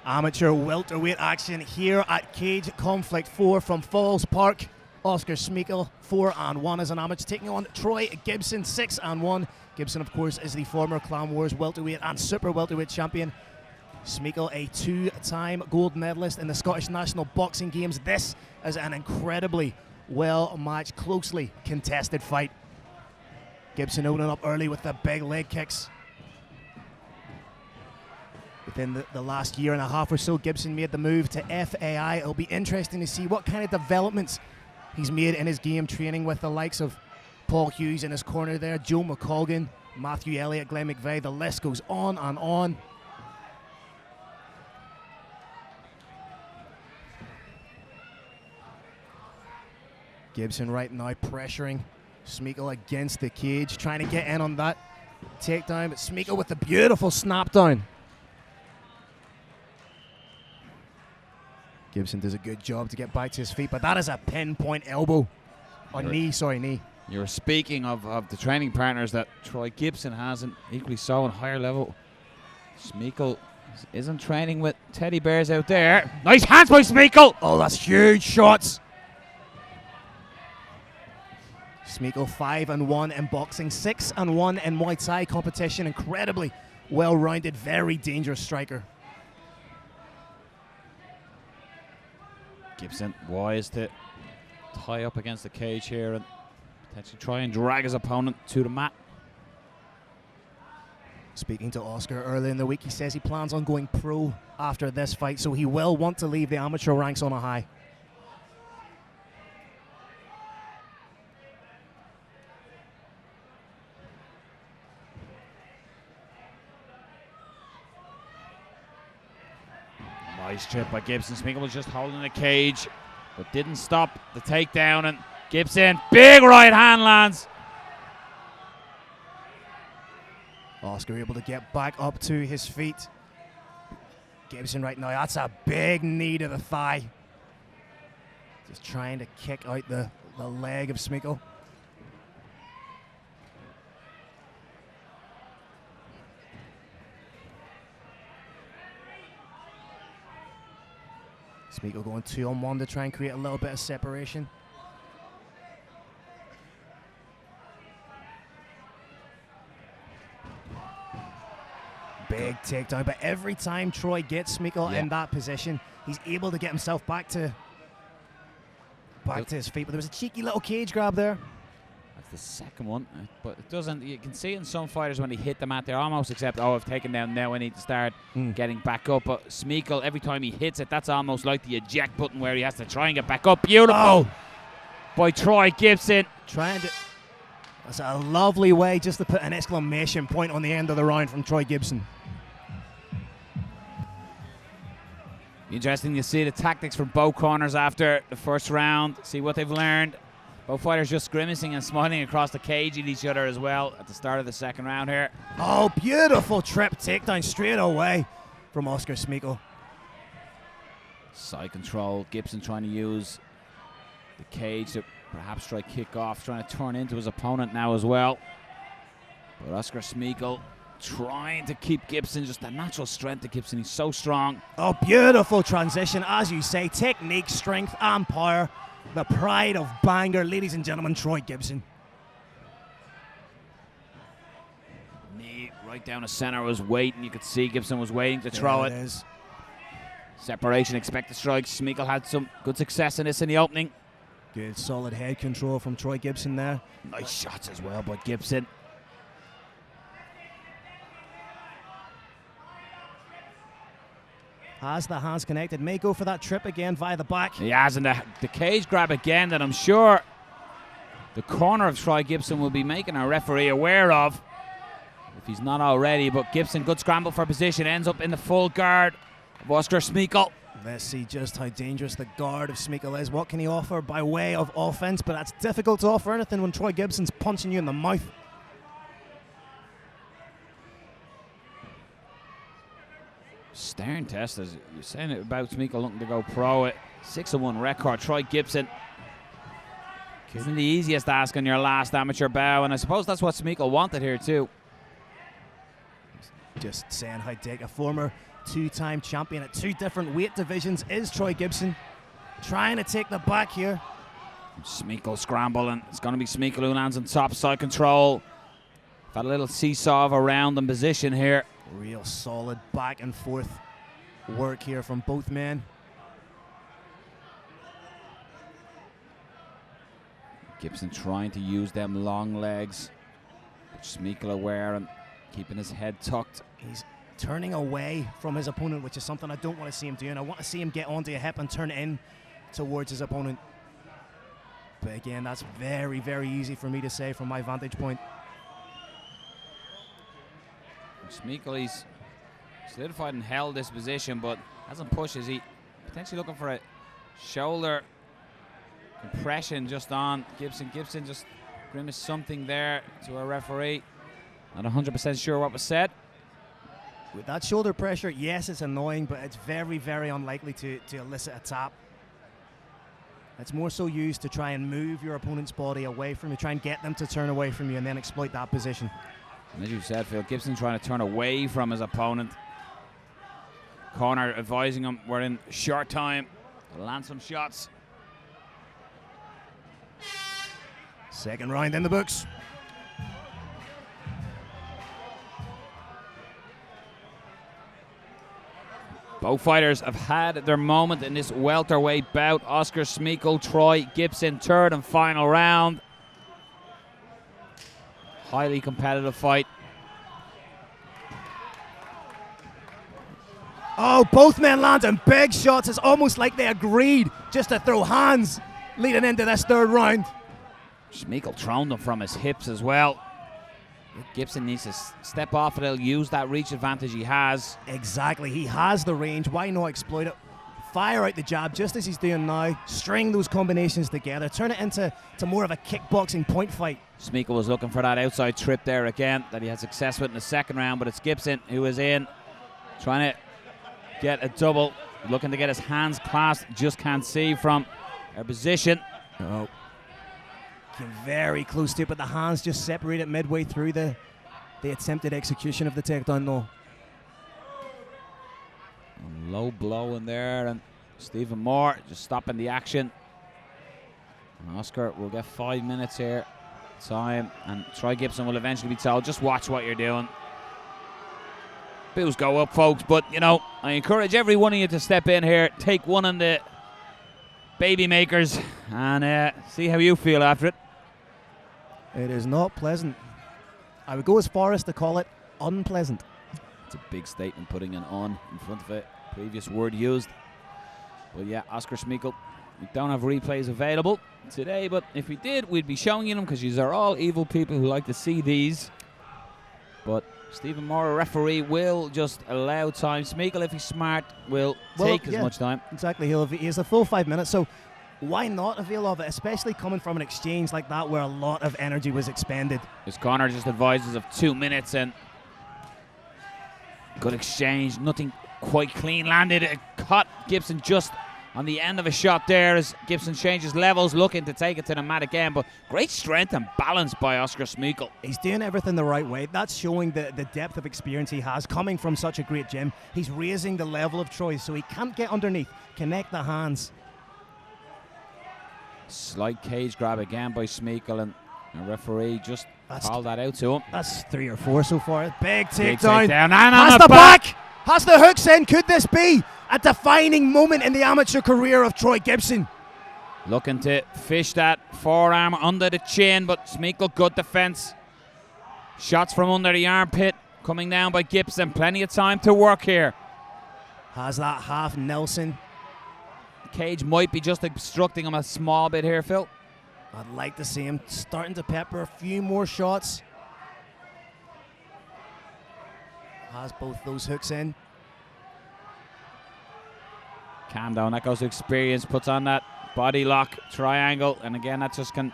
Amateur welterweight action here at Cage Conflict 4 from Falls Park. Oskar Smykiel 4-1 as an amateur, taking on Troy Gibson 6-1. Gibson, of course, is the former Clan Wars welterweight and super welterweight champion. Smykiel, a two-time gold medalist in the Scottish National Boxing Games. This is an incredibly well-matched, closely contested fight. Gibson opening up early with the big leg kicks. Within the last year and a half or so, Gibson made the move to FAI. It'll be interesting to see what kind of developments he's made in his game, training with the likes of Paul Hughes in his corner there, Joe McColgan, Matthew Elliott, Glenn McVeigh. The list goes on and on. Gibson right now pressuring Smykiel against the cage, trying to get in on that takedown, but Smykiel with the beautiful snap down. Gibson does a good job to get back to his feet, but that is a pinpoint elbow. Or knee, sorry, knee. You're speaking of the training partners that Troy Gibson has, and equally so on higher level. Smykiel isn't training with teddy bears out there. Nice hands by Smykiel! Oh, that's huge shots. Smykiel 5-1 in boxing, 6-1 in Muay Thai competition. Incredibly well-rounded, very dangerous striker. Gibson wise to tie up against the cage here and potentially try and drag his opponent to the mat. Speaking to Oskar earlier in the week, he says he plans on going pro after this fight, so he will want to leave the amateur ranks on a high. Nice trip by Gibson. Smykiel was just holding the cage, but didn't stop the takedown. And Gibson, big right hand lands. Oskar able to get back up to his feet. Gibson right now, that's a big knee to the thigh. Just trying to kick out the leg of Smykiel. Smykiel going 2-on-1 to try and create a little bit of separation. Big takedown, but every time Troy gets Smykiel in that position, he's able to get himself back to his feet. But there was a cheeky little cage grab there. That's the second one, but it doesn't. You can see in some fighters when they hit the mat, they're almost accept, oh, I've taken down, now I need to start getting back up. But Smykiel, every time he hits it, that's almost like the eject button where he has to try and get back up. Beautiful by Troy Gibson. Trying to. That's a lovely way just to put an exclamation point on the end of the round from Troy Gibson. Interesting to see the tactics from both corners after the first round, see what they've learned. Both fighters just grimacing and smiling across the cage at each other as well at the start of the second round here. Oh, beautiful trip takedown straight away from Oskar Smykiel. Side control, Gibson trying to use the cage to perhaps try kick off, trying to turn into his opponent now as well. But Oskar Smykiel trying to keep Gibson, just the natural strength of Gibson. He's so strong. Oh, beautiful transition, as you say. Technique, strength, and power. The pride of Bangor, ladies and gentlemen, Troy Gibson. Knee right down the center, was waiting. You could see Gibson was waiting to throw it. Is. Separation, expect the strike. Smykiel had some good success in this in the opening. Good solid head control from Troy Gibson there. Nice shots as well by Gibson. Has the hands connected, may go for that trip again via the back. He has, and the cage grab again that I'm sure the corner of Troy Gibson will be making our referee aware of, if he's not already. But Gibson, good scramble for position, ends up in the full guard of Oskar Smykiel. Let's see just how dangerous the guard of Smykiel is. What can he offer by way of offense? But that's difficult to offer anything when Troy Gibson's punching you in the mouth. Staring test, as you're saying it about Smykiel looking to go pro. It 6-1 record. Troy Gibson isn't the easiest ask on your last amateur bout, and I suppose that's what Smykiel wanted here too. Just saying how big a former two-time champion at 2 different weight divisions is Troy Gibson. Trying to take the back here. Smykiel scramble, and it's going to be Smykiel who lands on top. Side control. Got a little seesaw of a round in position here. Real solid back and forth work here from both men. Gibson trying to use them long legs. Smykiel aware and keeping his head tucked. He's turning away from his opponent, which is something I don't want to see him doing. I want to see him get onto a hip and turn in towards his opponent. But again, that's very, very easy for me to say from my vantage point. Smykiel, he's solidified and held this position, but hasn't pushed. Is he potentially looking for a shoulder compression just on Gibson? Gibson just grimaced something there to a referee. Not 100% sure what was said. With that shoulder pressure, yes, it's annoying, but it's very, very unlikely to elicit a tap. It's more so used to try and move your opponent's body away from you, try and get them to turn away from you and then exploit that position. And as you said, Phil, Gibson trying to turn away from his opponent. Corner advising him, we're in short time. Land some shots. Second round in the books. Both fighters have had their moment in this welterweight bout. Oskar Smykiel, Troy Gibson, third and final round. Highly competitive fight. Oh, both men landing big shots. It's almost like they agreed just to throw hands leading into this third round. Smykiel thrown them from his hips as well. Gibson needs to step off and he'll use that reach advantage he has. Exactly, he has the range. Why not exploit it? Fire out the jab just as he's doing now. String those combinations together. Turn it into more of a kickboxing point fight. Smykiel was looking for that outside trip there again that he had success with in the second round, but it's Gibson who is in, trying to get a double, looking to get his hands clasped, just can't see from their position. Oh, came very close to it, but the hands just separated midway through the attempted execution of the takedown though. A low blow in there, and Stephen Moore just stopping the action. And Oskar will get 5 minutes here time, and Troy Gibson will eventually be told, just watch what you're doing. Bills go up, folks, but you know, I encourage every one of you to step in here, take one of the baby makers, and see how you feel after it. It is not pleasant. I would go as far as to call it unpleasant. It's a big statement, putting an "on" in front of it. Previous word used. But yeah, Oskar Smykiel. We don't have replays available today, but if we did, we'd be showing you them because these are all evil people who like to see these. But Stephen Moore, a referee, will just allow time. Smykiel, if he's smart, will take as much time. Exactly. He has a full 5 minutes, so why not avail of it, especially coming from an exchange like that where a lot of energy was expended. His corner just advises of 2 minutes, and good exchange. Nothing quite clean landed. It caught Gibson just on the end of a shot there as Gibson changes levels, looking to take it to the mat again. But great strength and balance by Oskar Smykiel. He's doing everything the right way. That's showing the depth of experience he has coming from such a great gym. He's raising the level of Troy, so he can't get underneath. Connect the hands. Slight cage grab again by Smykiel, and the referee just called that out to him. That's 3 or 4 so far. Big takedown. And has on the back. Has the hooks in. Could this be a defining moment in the amateur career of Troy Gibson? Looking to fish that forearm under the chin, but Smykiel, good defense. Shots from under the armpit coming down by Gibson. Plenty of time to work here. Has that half Nelson. Cage might be just obstructing him a small bit here, Phil. I'd like to see him starting to pepper a few more shots. Has both those hooks in. Calm down, that goes to experience. Puts on that body lock triangle, and again that just can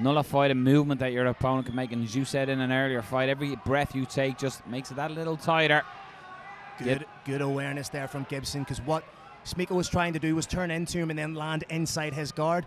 nullify the movement that your opponent can make. And as you said in an earlier fight, every breath you take just makes it that little tighter. Good awareness there from Gibson, because what Smykiel was trying to do was turn into him and then land inside his guard.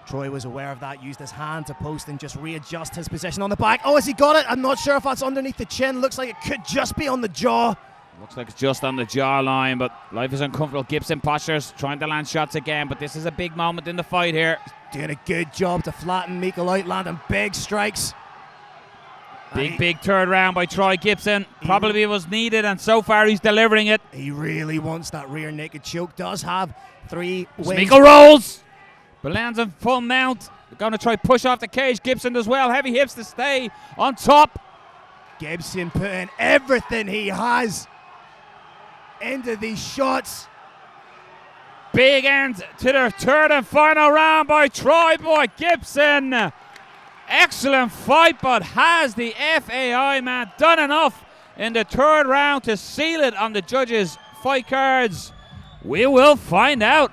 Troy was aware of that, used his hand to post and just readjust his position on the back. Oh, has he got it? I'm not sure if that's underneath the chin. Looks like it could just be on the jaw. Looks like it's just on the jawline, but life is uncomfortable. Gibson postures, trying to land shots again, but this is a big moment in the fight here. Doing a good job to flatten Smykiel out, landing big strikes. Big third round by Troy Gibson. Probably was needed, and so far he's delivering it. He really wants that rear naked choke. Does have 3 wins. Smykiel rolls, but lands a full mount. They're going to try push off the cage. Gibson does well. Heavy hips to stay on top. Gibson putting everything he has into these shots. Big end to the third and final round by Troy Boy Gibson. Excellent fight, but has the FAI man done enough in the third round to seal it on the judges' fight cards? We will find out.